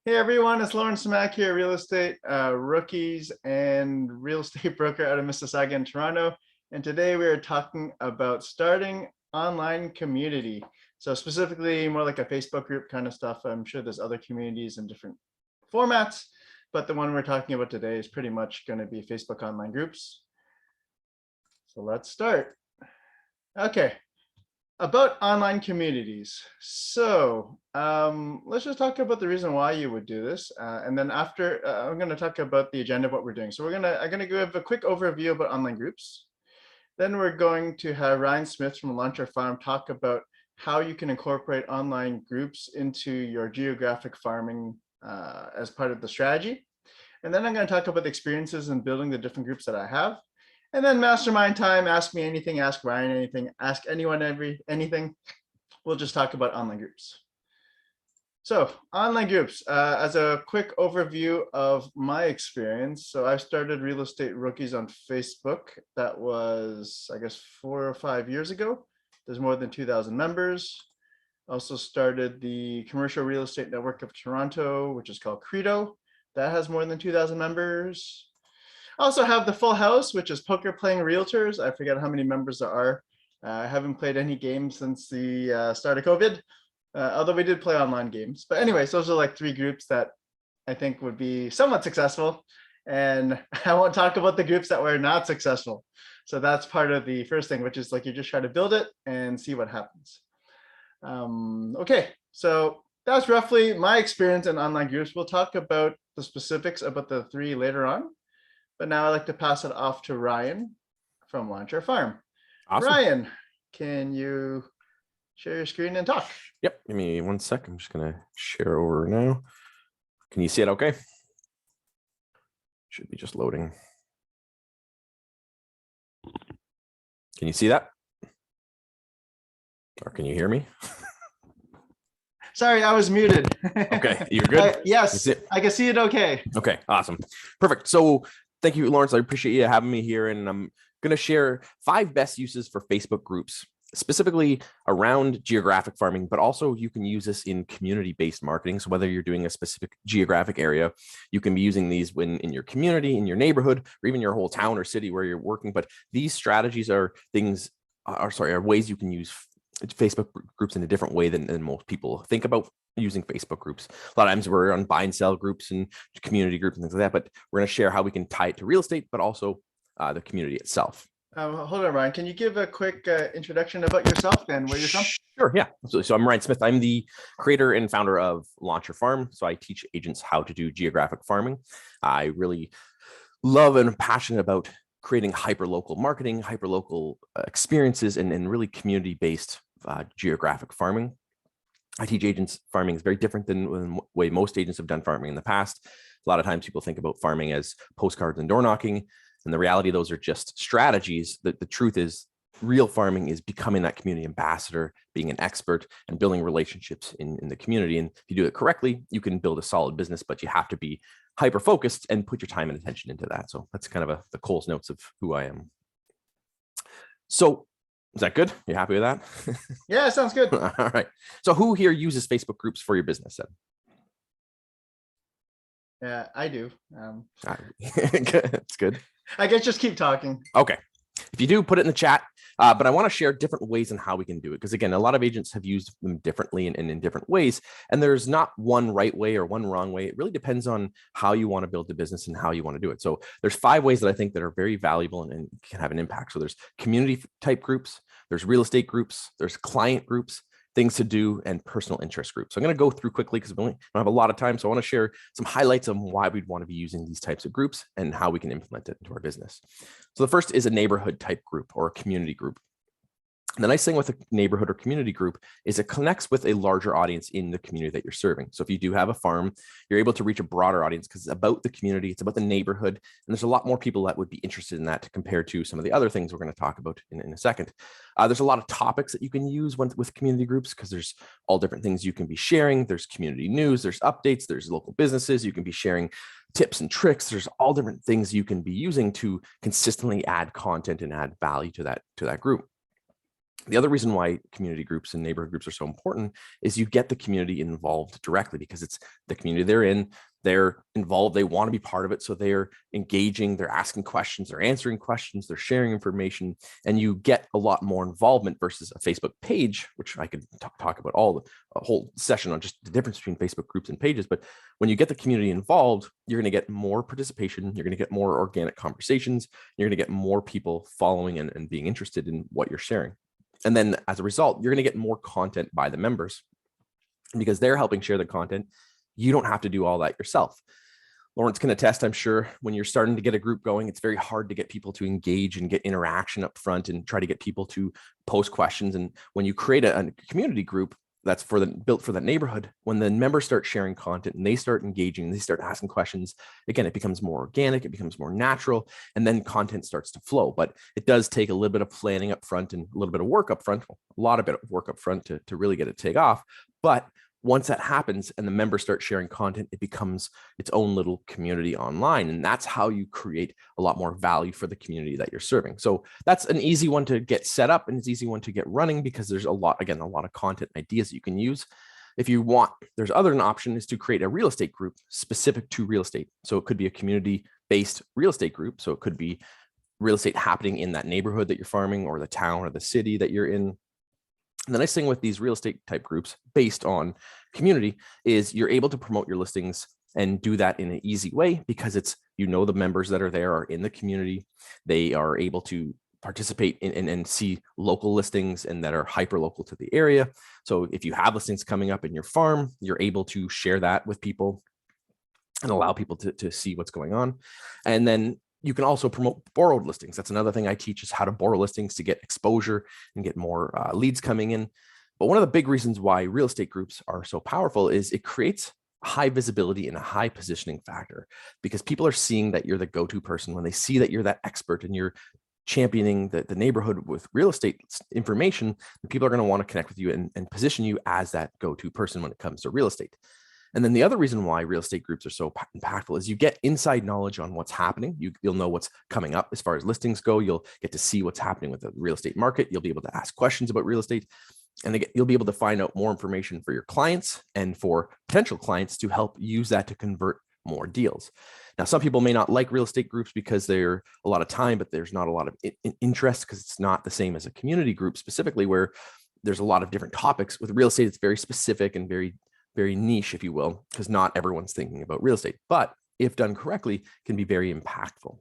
Hey everyone, it's Lauren Smack here, real estate rookies and real estate broker out of Mississauga in Toronto. And today we are talking about starting online community. So specifically more like a Facebook group kind of stuff. I'm sure there's other communities in different formats, but the one we're talking about today is pretty much going to be Facebook online groups. So let's start. Okay. About online communities. So let's just talk about the reason why you would do this. And then after, I'm going to talk about the agenda of what we're doing. So I'm going to give a quick overview about online groups. Then we're going to have Ryan Smith from Launcher Farm talk about how you can incorporate online groups into your geographic farming as part of the strategy. And then I'm going to talk about the experiences in building the different groups that I have. And then mastermind time, ask me anything, ask Ryan anything, ask anyone anything. We'll just talk about online groups. So online groups, as a quick overview of my experience. So I started Real Estate Rookies on Facebook. That was, I guess, 4 or 5 years ago. There's more than 2,000 members. Also started the Commercial Real Estate Network of Toronto, which is called Credo. That has more than 2,000 members. I also have the Full House, which is poker playing realtors. I forget how many members there are. I haven't played any games since the start of COVID, although we did play online games. But anyways, those are like 3 groups that I think would be somewhat successful. And I won't talk about the groups that were not successful. So that's part of the first thing, which is like you just try to build it and see what happens. Okay, so that's roughly my experience in online groups. We'll talk about the specifics about the 3 later on. But now I'd like to pass it off to Ryan from Launcher Farm. Awesome. Ryan, can you share your screen and talk? Yep, give me 1 sec. I'm just going to share over now. Can you see it okay? Should be just loading. Can you see that? Or can you hear me? Sorry, I was muted. Okay, you're good? Yes, I can see it okay. Okay, awesome. Perfect. So thank you, Lawrence. I appreciate you having me here. And I'm going to share 5 best uses for Facebook groups, specifically around geographic farming, but also you can use this in community-based marketing. So whether you're doing a specific geographic area, you can be using these in your community, in your neighborhood, or even your whole town or city where you're working. But these strategies are ways you can use Facebook groups in a different way than most people think about using Facebook groups. A lot of times we're on buy and sell groups and community groups and things like that, but we're going to share how we can tie it to real estate, but also the community itself. Hold on, Ryan. Can you give a quick introduction about yourself and where you're from? Sure, yeah, absolutely. So I'm Ryan Smith. I'm the creator and founder of Launcher Farm. So I teach agents how to do geographic farming. I really love and am passionate about creating hyper-local marketing, hyper-local experiences, and really community-based geographic farming. I teach agents farming is very different than the way most agents have done farming in the past. A lot of times people think about farming as postcards and door knocking, and the reality those are just strategies. The truth is real farming is becoming that community ambassador, being an expert, and building relationships in the community. And if you do it correctly, you can build a solid business, but you have to be hyper-focused and put your time and attention into that. So that's kind of the Coles notes of who I am. So is that good? You happy with that? Yeah, sounds good. All right. So who here uses Facebook groups for your business then? Yeah, I do. That's good. I guess just keep talking. Okay. If you do, put it in the chat. But I want to share different ways and how we can do it. Because again, a lot of agents have used them differently and in different ways. And there's not one right way or one wrong way. It really depends on how you want to build the business and how you want to do it. So there's 5 ways that I think that are very valuable and can have an impact. So there's community type groups, there's real estate groups, there's client groups, things to do, and personal interest groups. So I'm going to go through quickly because we don't have a lot of time. So I want to share some highlights on why we'd want to be using these types of groups and how we can implement it into our business. So the first is a neighborhood type group or a community group. The nice thing with a neighborhood or community group is it connects with a larger audience in the community that you're serving. So if you do have a farm, you're able to reach a broader audience because it's about the community, it's about the neighborhood, and there's a lot more people that would be interested in that compared to some of the other things we're going to talk about in a second. There's a lot of topics that you can use with community groups because there's all different things you can be sharing. There's community news, there's updates, there's local businesses. You can be sharing tips and tricks. There's all different things you can be using to consistently add content and add value to that group. The other reason why community groups and neighborhood groups are so important is you get the community involved directly, because it's the community they're in, they're involved, they want to be part of it. So they're engaging, they're asking questions, they're answering questions, they're sharing information, and you get a lot more involvement versus a Facebook page, which I could talk about a whole session on just the difference between Facebook groups and pages. But when you get the community involved, you're going to get more participation, you're going to get more organic conversations, you're going to get more people following and being interested in what you're sharing. And then as a result, you're going to get more content by the members because they're helping share the content. You don't have to do all that yourself. Lawrence can attest, I'm sure, when you're starting to get a group going, it's very hard to get people to engage and get interaction up front and try to get people to post questions. And when you create a community group that's built for the neighborhood, when the members start sharing content and they start engaging, they start asking questions, again, it becomes more organic, it becomes more natural, and then content starts to flow. But it does take a little bit of planning up front and a little bit of work up front, a lot of work up front to really get it to take off. But once that happens and the members start sharing content, it becomes its own little community online. And that's how you create a lot more value for the community that you're serving. So that's an easy one to get set up, and it's an easy one to get running because there's a lot of content ideas that you can use. If you want, there's an option is to create a real estate group specific to real estate. So it could be a community-based real estate group. So it could be real estate happening in that neighborhood that you're farming or the town or the city that you're in. And the nice thing with these real estate type groups based on community is you're able to promote your listings and do that in an easy way because it's, the members that are there are in the community. They are able to participate in and see local listings and that are hyper local to the area. So if you have listings coming up in your farm, you're able to share that with people and allow people to see what's going on. And then you can also promote borrowed listings. That's another thing I teach is how to borrow listings to get exposure and get more leads coming in. But one of the big reasons why real estate groups are so powerful is it creates high visibility and a high positioning factor because people are seeing that you're the go-to person. When they see that you're that expert and you're championing the neighborhood with real estate information, people are going to want to connect with you and position you as that go-to person when it comes to real estate. And then the other reason why real estate groups are so impactful is you get inside knowledge on what's happening. You'll know what's coming up as far as listings go. You'll get to see what's happening with the real estate market. You'll be able to ask questions about real estate. And again, you'll be able to find out more information for your clients and for potential clients to help use that to convert more deals. Now, some people may not like real estate groups because they're a lot of time, but there's not a lot of interest because it's not the same as a community group specifically where there's a lot of different topics. With real estate, it's very specific and very niche, if you will, because not everyone's thinking about real estate, but if done correctly, can be very impactful.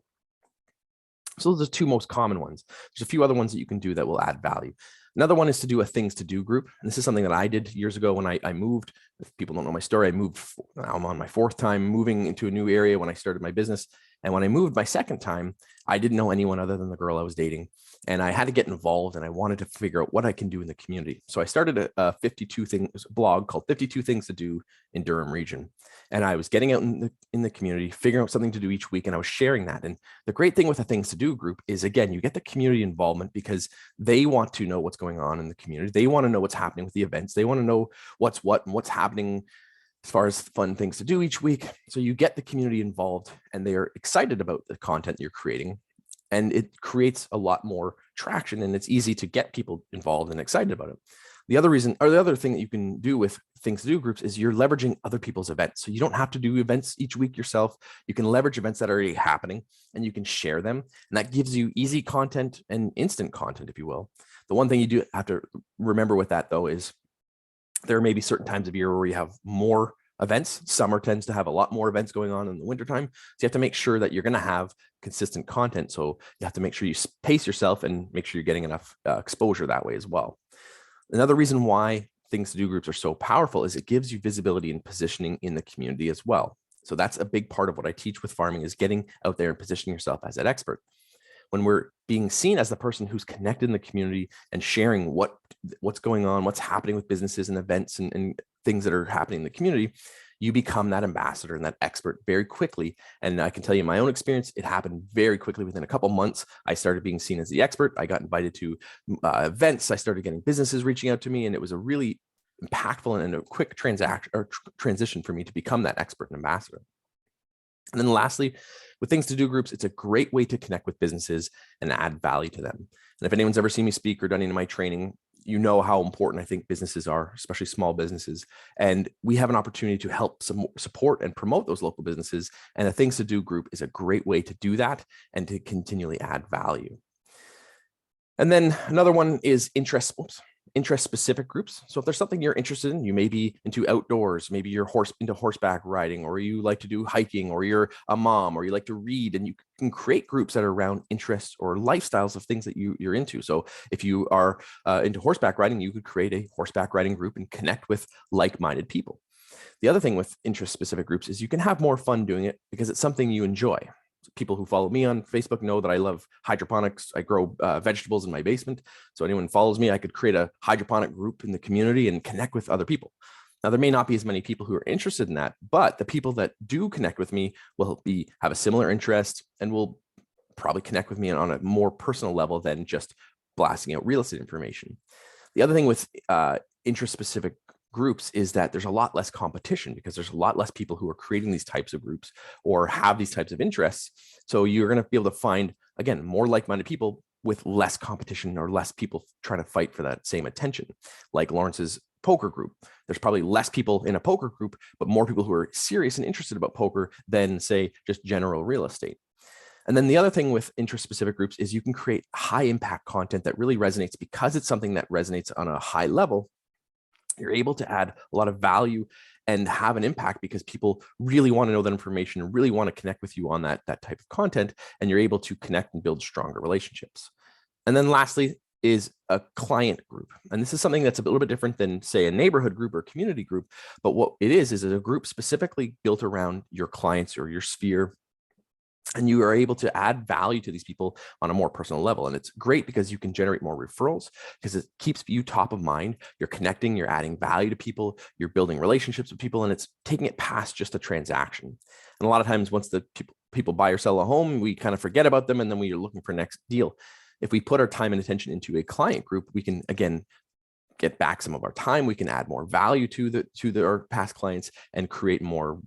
So those are the two most common ones. There's a few other ones that you can do that will add value. Another one is to do a things to do group. And this is something that I did years ago when I moved. If people don't know my story, I'm on my fourth time moving into a new area when I started my business. And when I moved my second time, I didn't know anyone other than the girl I was dating. And I had to get involved and I wanted to figure out what I can do in the community. So I started a 52 things blog called 52 Things to Do in Durham region. And I was getting out in the community, figuring out something to do each week. And I was sharing that. And the great thing with a things to do group is, again, you get the community involvement because they want to know what's going on in the community. They want to know what's happening with the events. They want to know what's what and what's happening as far as fun things to do each week. So you get the community involved and they're excited about the content you're creating. And it creates a lot more traction and it's easy to get people involved and excited about it. The other thing that you can do with things to do groups is you're leveraging other people's events. So you don't have to do events each week yourself. You can leverage events that are already happening and you can share them. And that gives you easy content and instant content, if you will. The one thing you do have to remember with that though, is there may be certain times of year where you have more events. Summer tends to have a lot more events going on in the wintertime. So you have to make sure that you're going to have consistent content. So you have to make sure you pace yourself and make sure you're getting enough exposure that way as well. Another reason why things to do groups are so powerful is it gives you visibility and positioning in the community as well. So that's a big part of what I teach with farming is getting out there and positioning yourself as that expert. When we're being seen as the person who's connected in the community and sharing what's going on, what's happening with businesses and events and things that are happening in the community, you become that ambassador and that expert very quickly. And I can tell you my own experience, it happened very quickly. Within a couple months, I started being seen as the expert. I got invited to events. I started getting businesses reaching out to me, and it was a really impactful and a quick transition for me to become that expert and ambassador. And then lastly, with things to do groups, it's a great way to connect with businesses and add value to them. And if anyone's ever seen me speak or done any of my training, you know how important I think businesses are, especially small businesses. And we have an opportunity to help support and promote those local businesses. And the things to do group is a great way to do that and to continually add value. And then another one is interest specific groups. So if there's something you're interested in, you may be into outdoors, maybe you're into horseback riding, or you like to do hiking, or you're a mom, or you like to read, and you can create groups that are around interests or lifestyles of things that you're into. So if you are into horseback riding, you could create a horseback riding group and connect with like-minded people. The other thing with interest specific groups is you can have more fun doing it because it's something you enjoy. People who follow me on Facebook know that I love hydroponics. I grow vegetables in my basement. So anyone follows me, I could create a hydroponic group in the community and connect with other people. Now, there may not be as many people who are interested in that, but the people that do connect with me will have a similar interest and will probably connect with me on a more personal level than just blasting out real estate information. The other thing with interest specific groups is that there's a lot less competition because there's a lot less people who are creating these types of groups or have these types of interests. So you're going to be able to find, again, more like-minded people with less competition or less people trying to fight for that same attention. Like Lawrence's poker group, there's probably less people in a poker group, but more people who are serious and interested about poker than, say, just general real estate. And then the other thing with interest specific groups is you can create high impact content that really resonates because it's something that resonates on a high level. You're able to add a lot of value and have an impact because people really want to know that information and really want to connect with you on that type of content. And you're able to connect and build stronger relationships. And then lastly is a client group. And this is something that's a little bit different than, say, a neighborhood group or community group. But what it is a group specifically built around your clients or your sphere. And you are able to add value to these people on a more personal level. And it's great because you can generate more referrals because it keeps you top of mind. You're connecting, you're adding value to people, you're building relationships with people, and it's taking it past just a transaction. And a lot of times once the people buy or sell a home, we kind of forget about them. And then we are looking for next deal. If we put our time and attention into a client group, we can, again, get back some of our time. We can add more value to our past clients and create more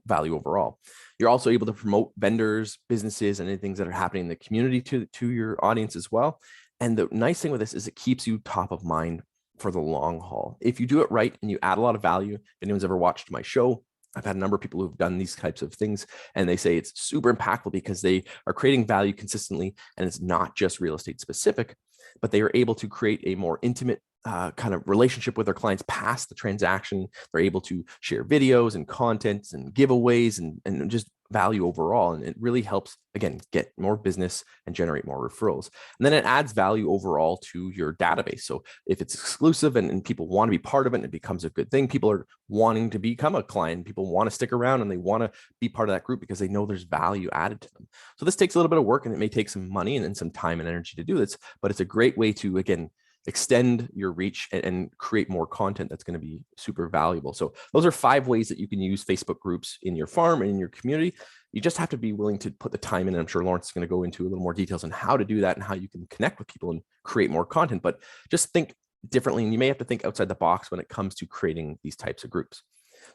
value overall. You're also able to promote vendors, businesses, and any things that are happening in the community to your audience as well. And the nice thing with this is it keeps you top of mind for the long haul. If you do it right and you add a lot of value, if anyone's ever watched my show, I've had a number of people who've done these types of things, and they say it's super impactful because they are creating value consistently, and it's not just real estate specific, but they are able to create a more intimate kind of relationship with their clients past the transaction. They're able to share videos and content and giveaways and just value overall. And it really helps, again, get more business and generate more referrals. And then it adds value overall to your database. So if it's exclusive and people want to be part of it and it becomes a good thing, people are wanting to become a client. People want to stick around and they want to be part of that group because they know there's value added to them. So this takes a little bit of work and it may take some money and some time and energy to do this, but it's a great way to, again, extend your reach and create more content that's going to be super valuable. So those are 5 ways that you can use Facebook groups in your farm and in your community. You just have to be willing to put the time in. And I'm sure Lawrence is going to go into a little more details on how to do that and how you can connect with people and create more content. But just think differently, and you may have to think outside the box when it comes to creating these types of groups.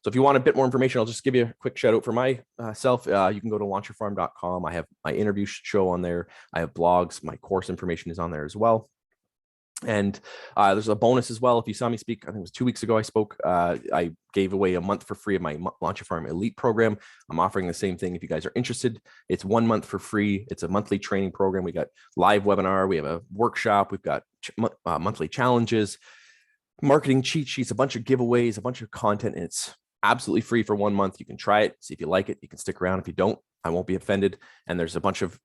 So if you want a bit more information, I'll just give you a quick shout out for myself. You can go to launchyourfarm.com. I have my interview show on there. I have blogs. My course information is on there as well. And there's a bonus as well. If you saw me speak, I think it was 2 weeks ago I spoke, I gave away a month for free of my Launch Your Farm Elite program. I'm offering the same thing if you guys are interested. It's 1 month for free. It's a monthly training program. We got live webinar. We have a workshop. We've got monthly challenges, marketing cheat sheets, a bunch of giveaways, a bunch of content. And it's absolutely free for 1 month. You can try it, see if you like it. You can stick around. If you don't, I won't be offended. And there's a bunch of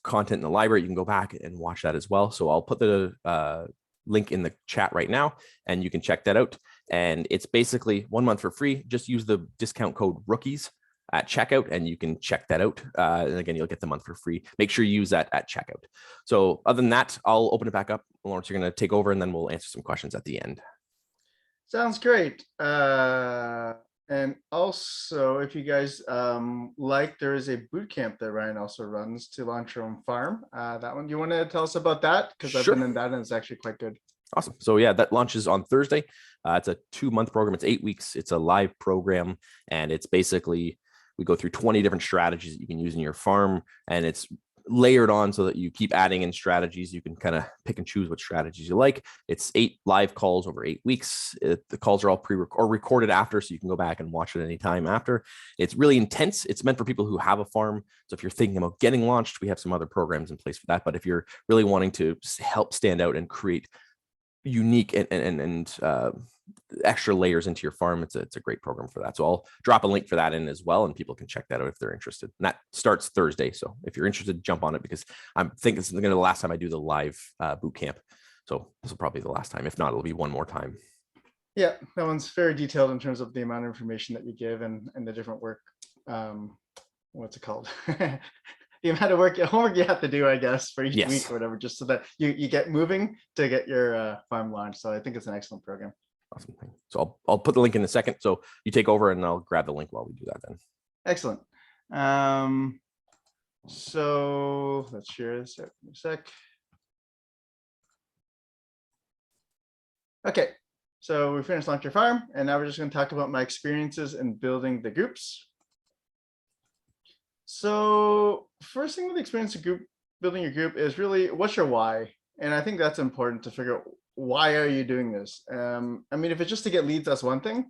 content in the library. You can go back and watch that as well. So I'll put the link in the chat right now and you can check that out. And it's basically 1 month for free. Just use the discount code rookies at checkout and you can check that out. And again, you'll get the month for free. Make sure you use that at checkout. So other than that, I'll open it back up. Lawrence, you're going to take over and then we'll answer some questions at the end. Sounds great. And also, if you guys like, there is a boot camp that Ryan also runs to launch your own farm. That one, you want to tell us about that? Because I've been in that and it's actually quite good. Awesome. So yeah, that launches on Thursday. It's a 2-month program. It's 8 weeks. It's a live program. And it's basically We go through 20 different strategies that you can use in your farm, and it's layered on so that you keep adding in strategies. You can kind of pick and choose what strategies you like. It's 8 live calls over 8 weeks. The calls are all or recorded after, so you can go back and watch it any time after. It's really intense. It's meant for people who have a farm. So if you're thinking about getting launched, we have some other programs in place for that. But if you're really wanting to help stand out and create unique and extra layers into your farm, it's a great program for that. So I'll drop a link for that in as well, and people can check that out if they're interested. And that starts Thursday. So if you're interested, jump on it, because I think this is going to be the last time I do the live boot camp. So this will probably be the last time. If not, it'll be one more time. Yeah, that one's very detailed in terms of the amount of information that you give and the different work. What's it called? The amount of homework you have to do, I guess, for each week or whatever, just so that you get moving to get your farm launched. So I think it's an excellent program. Awesome. So I'll put the link in a second. So you take over and I'll grab the link while we do that then. Excellent. So let's share this out in a sec. Okay, so we finished Launch Your Farm, and now we're just going to talk about my experiences in building the groups. So first thing with the experience of building your group is really, what's your why? And I think that's important to figure out, why are you doing this? I mean, if it's just to get leads, that's one thing,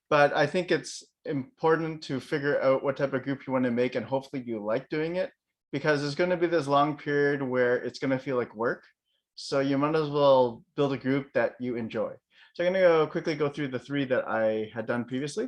but I think it's important to figure out what type of group you want to make, and hopefully you like doing it, because there's going to be this long period where it's going to feel like work. So you might as well build a group that you enjoy. So I'm going to quickly go through the 3 that I had done previously.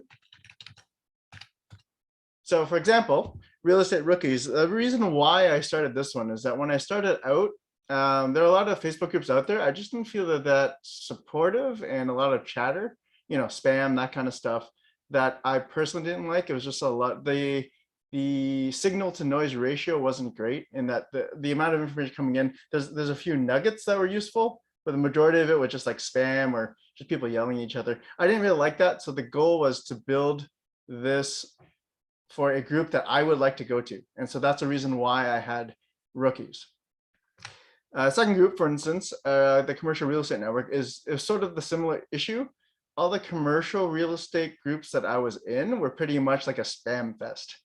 So for example, Real Estate Rookies. The reason why I started this one is that when I started out, there are a lot of Facebook groups out there. I just didn't feel that supportive, and a lot of chatter, spam, that kind of stuff, that I personally didn't like. It was just a lot. The signal to noise ratio wasn't great, in that the amount of information coming in, there's a few nuggets that were useful, but the majority of it was just like spam or just people yelling at each other. I didn't really like that. So the goal was to build this for a group that I would like to go to. And so that's the reason why I had Rookies. Second group, for instance, the Commercial Real Estate Network is sort of the similar issue. All the commercial real estate groups that I was in were pretty much like a spam fest.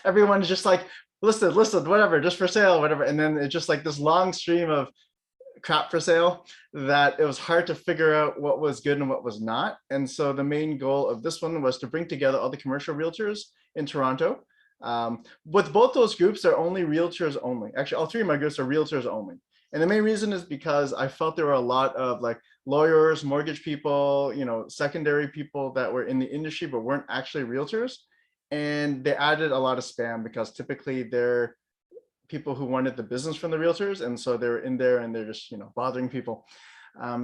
Everyone's just like, listed, whatever, just for sale, whatever. And then it's just like this long stream of crap for sale that it was hard to figure out what was good and what was not. And so the main goal of this one was to bring together all the commercial realtors in Toronto. With both those groups, they're only realtors only. Actually, all 3 of my groups are realtors only. And the main reason is because I felt there were a lot of like lawyers, mortgage people, secondary people that were in the industry but weren't actually realtors. And they added a lot of spam, because typically they're people who wanted the business from the realtors. And so they're in there and they're just, bothering people.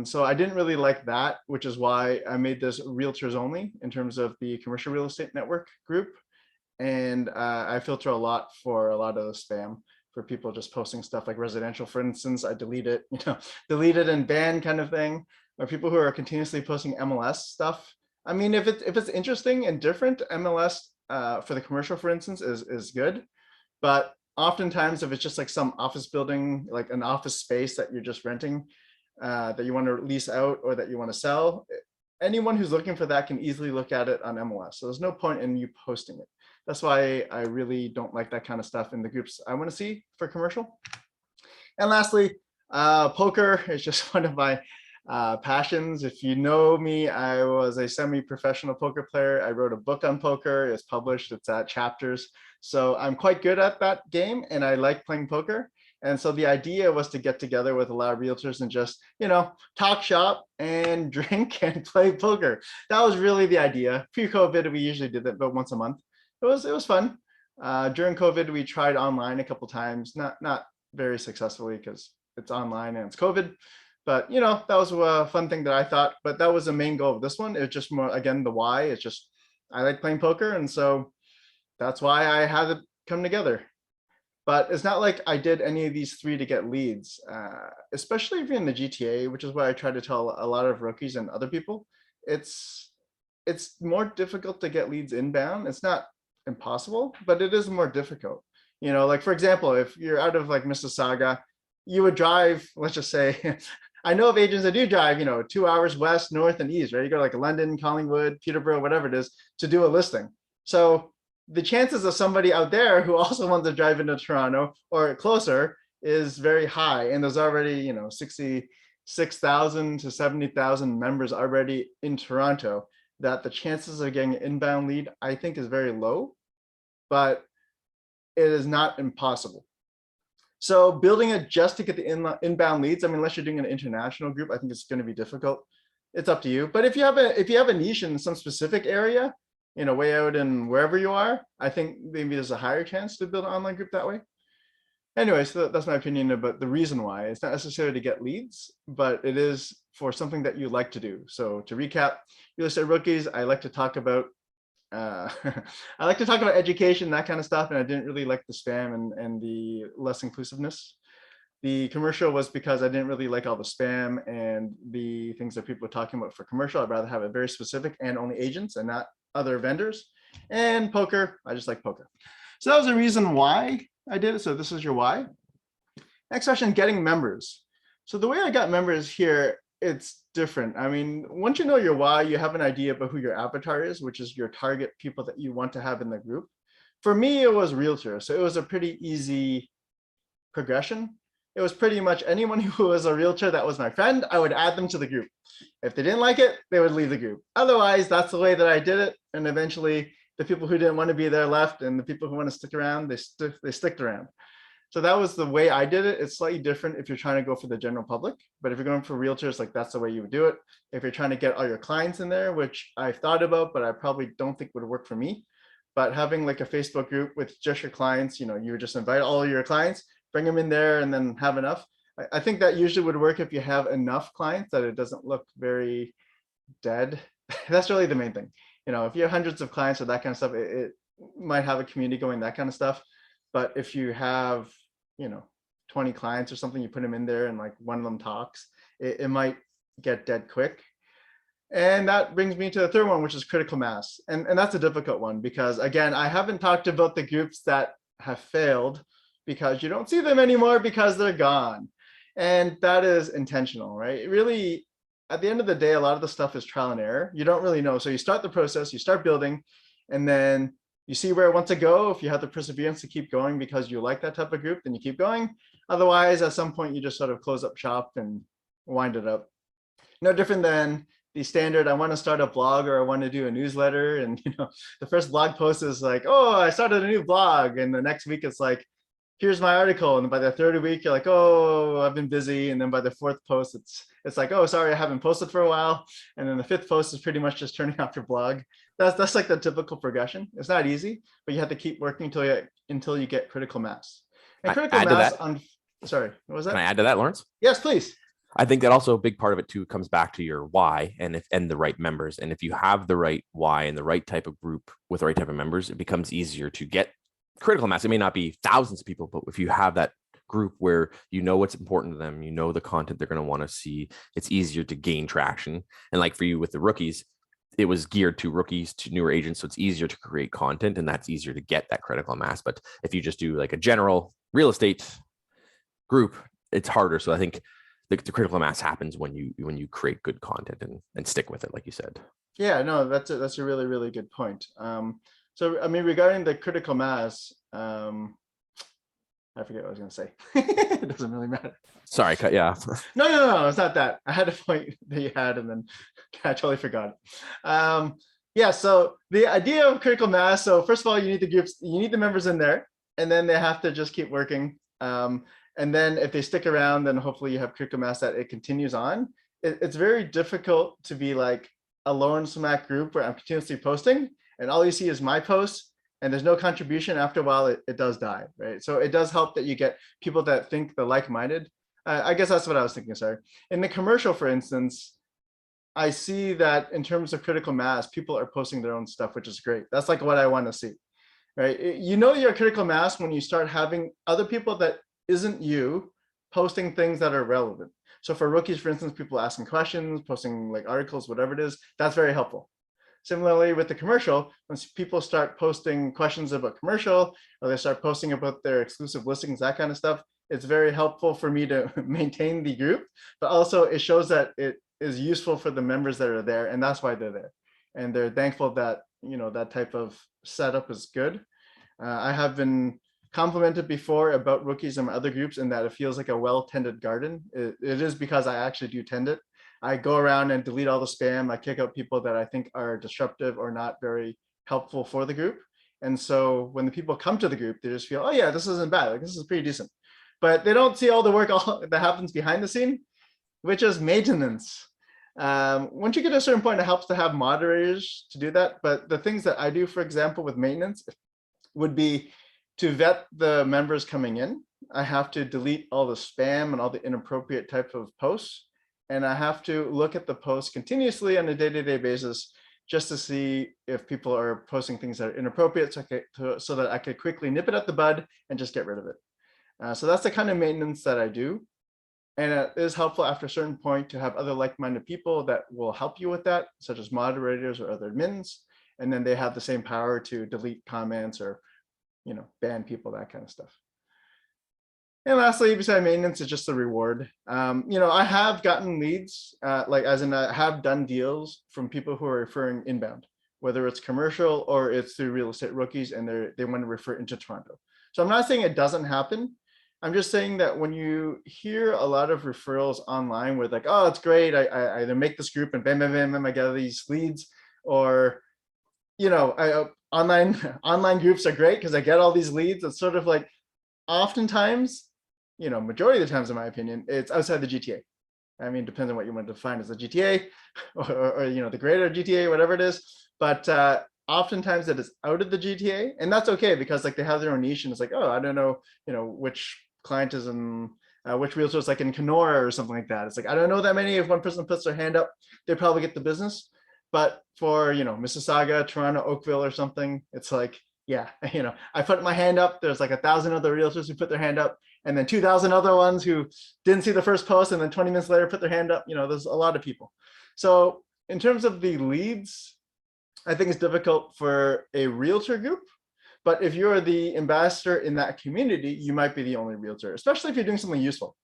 So I didn't really like that, which is why I made this realtors only in terms of the Commercial Real Estate Network group. And I filter a lot for a lot of the spam, for people just posting stuff like residential, for instance. I delete it, delete it and ban kind of thing, or people who are continuously posting MLS stuff. I mean, if it's interesting and different, MLS for the commercial, for instance, is good. But oftentimes, if it's just like some office building, like an office space that you're just renting, that you want to lease out or that you want to sell, anyone who's looking for that can easily look at it on MLS. So there's no point in you posting it. That's why I really don't like that kind of stuff in the groups I want to see for commercial. And lastly, poker is just one of my passions. If you know me, I was a semi-professional poker player. I wrote a book on poker. It's published. It's at Chapters. So I'm quite good at that game, and I like playing poker. And so the idea was to get together with a lot of realtors and just, talk shop and drink and play poker. That was really the idea. Pre-COVID, we usually did that about once a month. It was fun. During COVID, we tried online a couple times, not very successfully, because it's online and it's COVID. But that was a fun thing that I thought. But that was the main goal of this one. It's just more, again, the why. It's just I like playing poker, and so that's why I had it come together. But it's not like I did any of these 3 to get leads, especially if you're in the GTA, which is what I try to tell a lot of rookies and other people. It's more difficult to get leads inbound. It's not impossible, but it is more difficult. Like for example, if you're out of like Mississauga, you would drive, let's just say, I know of agents that do drive, 2 hours west, north, and east, right? You go to like London, Collingwood, Peterborough, whatever it is, to do a listing. So the chances of somebody out there who also wants to drive into Toronto or closer is very high. And there's already, 66,000 to 70,000 members already in Toronto, that the chances of getting an inbound lead, I think, is very low, but it is not impossible. So building it just to get the inbound leads, I mean, unless you're doing an international group, I think it's going to be difficult. It's up to you. But if you have a niche in some specific area, way out in wherever you are, I think maybe there's a higher chance to build an online group that way. Anyway, so that's my opinion about the reason why. It's not necessarily to get leads, but it is for something that you like to do. So to recap, real estate rookies, I like to talk about education, that kind of stuff, and I didn't really like the spam and the less inclusiveness. The commercial was because I didn't really like all the spam and the things that people were talking about for commercial. I'd rather have it very specific and only agents and not other vendors. And poker, I just like poker. So that was the reason why I did it. So this is your why. Next question, getting members. So the way I got members here, it's different. I mean, once you know your why, you have an idea about who your avatar is, which is your target people that you want to have in the group. For me, it was realtors. So it was a pretty easy progression. It was pretty much anyone who was a realtor that was my friend, I would add them to the group. If they didn't like it, they would leave the group. Otherwise, that's the way that I did it. And eventually the people who didn't want to be there left, and the people who want to stick around, they sticked around. So that was the way I did it. It's slightly different if you're trying to go for the general public, but if you're going for realtors, like that's the way you would do it. If you're trying to get all your clients in there, which I've thought about, but I probably don't think would work for me. But having like a Facebook group with just your clients, you would just invite all of your clients, bring them in there, and then have enough. I think that usually would work if you have enough clients that it doesn't look very dead. That's really the main thing. If you have hundreds of clients or that kind of stuff, it might have a community going, that kind of stuff. But if you have, 20 clients or something, you put them in there and like one of them talks, it might get dead quick. And that brings me to the third one, which is critical mass. And that's a difficult one because, again, I haven't talked about the groups that have failed because you don't see them anymore because they're gone. And that is intentional, right? Really, at the end of the day, a lot of the stuff is trial and error. You don't really know. So you start the process, you start building, and then you see where it wants to go. If you have the perseverance to keep going because you like that type of group, then you keep going. Otherwise, at some point, you just sort of close up shop and wind it up. No different than the standard, I want to start a blog or I want to do a newsletter. And, the first blog post is like, oh, I started a new blog. And the next week it's like, here's my article. And by the third week, you're like, oh, I've been busy. And then by the fourth post, it's like, oh, sorry, I haven't posted for a while. And then the fifth post is pretty much just turning off your blog. That's like the typical progression. It's not easy, but you have to keep working until you get critical mass. And critical mass sorry, what was that? Can I add to that, Lawrence? Yes, please. I think that also a big part of it too comes back to your why and the right members. And if you have the right why and the right type of group with the right type of members, it becomes easier to get critical mass. It may not be thousands of people, but if you have that group where you know what's important to them, the content they're going to want to see, it's easier to gain traction. And like for you with the rookies, it was geared to rookies, to newer agents. So it's easier to create content and that's easier to get that critical mass. But if you just do like a general real estate group, it's harder. So I think the critical mass happens when you create good content and stick with it, like you said. Yeah, no, that's a really, really good point. So, I mean, regarding the critical mass, I forget what I was going to say. It doesn't really matter. Sorry, cut you off. No, it's not that. I had a point that you had, and then I totally forgot it. Yeah, so the idea of critical mass. So first of all, you need the groups, you need the members in there, and then they have to just keep working. And then if they stick around, then hopefully you have critical mass that it continues on. It's very difficult to be like a Lawrence Mack group where I'm continuously posting, and all you see is my posts. And there's no contribution. After a while, it does die, right? So it does help that you get people that think the like-minded. I guess that's what I was thinking, sorry. In the commercial, for instance, I see that in terms of critical mass, people are posting their own stuff, which is great. That's like what I want to see, right? Your critical mass when you start having other people that isn't you posting things that are relevant. So for rookies, for instance, people asking questions, posting like articles, whatever it is, that's very helpful. Similarly, with the commercial, once people start posting questions about commercial, or they start posting about their exclusive listings, that kind of stuff, it's very helpful for me to maintain the group, but also it shows that it is useful for the members that are there, and that's why they're there. And they're thankful that that type of setup is good. I have been complimented before about rookies and my other groups in that it feels like a well-tended garden. It is because I actually do tend it. I go around and delete all the spam. I kick out people that I think are disruptive or not very helpful for the group. And so when the people come to the group, they just feel, oh yeah, this isn't bad. Like this is pretty decent. But they don't see all the work that happens behind the scene, which is maintenance. Once you get to a certain point, it helps to have moderators to do that. But the things that I do, for example, with maintenance would be to vet the members coming in. I have to delete all the spam and all the inappropriate type of posts. And I have to look at the posts continuously on a day-to-day basis just to see if people are posting things that are inappropriate so that I could quickly nip it at the bud and just get rid of it. So that's the kind of maintenance that I do. And it is helpful after a certain point to have other like-minded people that will help you with that, such as moderators or other admins. And then they have the same power to delete comments or, ban people, that kind of stuff. And lastly, beside maintenance, is just the reward. I have gotten leads, I have done deals from people who are referring inbound, whether it's commercial or it's through real estate rookies, and they want to refer into Toronto. So I'm not saying it doesn't happen. I'm just saying that when you hear a lot of referrals online where like, oh, it's great, I either make this group and bam, bam, bam, bam, I get these leads, or, online groups are great because I get all these leads. It's sort of like, oftentimes, majority of the times, in my opinion, it's outside the GTA. I mean, depends on what you want to define as the GTA or the greater GTA, whatever it is. But oftentimes it is out of the GTA, and that's okay because like they have their own niche, and it's like, oh, I don't know, which client is in which realtor is like in Kenora or something like that. It's like, I don't know that many. If one person puts their hand up, they probably get the business. But for Mississauga, Toronto, Oakville, or something, it's like, yeah, I put my hand up. There's like 1,000 other realtors who put their hand up, and then 2,000 other ones who didn't see the first post, and then 20 minutes later put their hand up. There's a lot of people. So in terms of the leads, I think it's difficult for a realtor group. But if you're the ambassador in that community, you might be the only realtor, especially if you're doing something useful.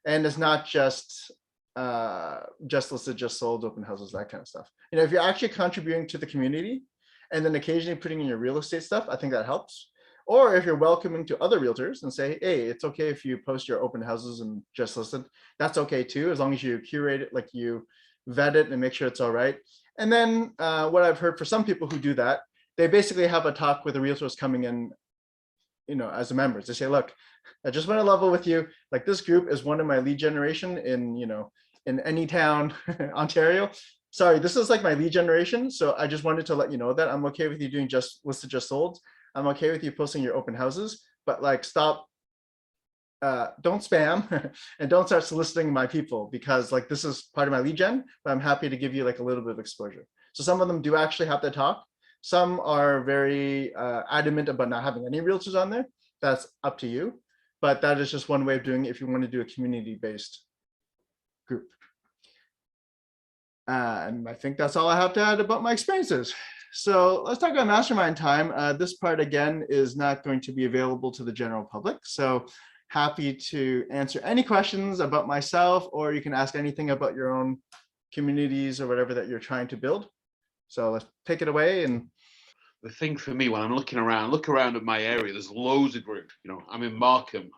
And it's not just listed, just sold, open houses, that kind of stuff. If you're actually contributing to the community and then occasionally putting in your real estate stuff, I think that helps. Or if you're welcoming to other realtors and say, hey, it's okay if you post your open houses and just listed, that's okay too, as long as you curate it, like you vet it and make sure it's all right. And then what I've heard for some people who do that, they basically have a talk with the realtors coming in, as members. They say, look, I just want to level with you. Like this group is one of my lead generation in any town, Ontario. Sorry, this is like my lead generation. So I just wanted to let you know that I'm okay with you doing just listed, just sold. I'm okay with you posting your open houses, but like stop, don't spam and don't start soliciting my people, because like this is part of my lead gen, but I'm happy to give you like a little bit of exposure. So some of them do actually have to talk. Some are very adamant about not having any realtors on there. That's up to you. But that is just one way of doing it if you want to do a community-based group. And I think that's all I have to add about my experiences. So let's talk about Mastermind time. This part, again, is not going to be available to the general public. So happy to answer any questions about myself, or you can ask anything about your own communities or whatever that you're trying to build. So let's take it away. And the thing for me when I'm look around at my area, there's loads of groups. I'm in Markham.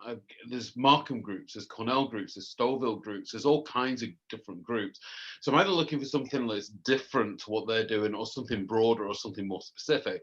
There's Markham groups, there's Cornell groups, there's Stouffville groups, there's all kinds of different groups. So I'm either looking for something that's different to what they're doing, or something broader, or something more specific.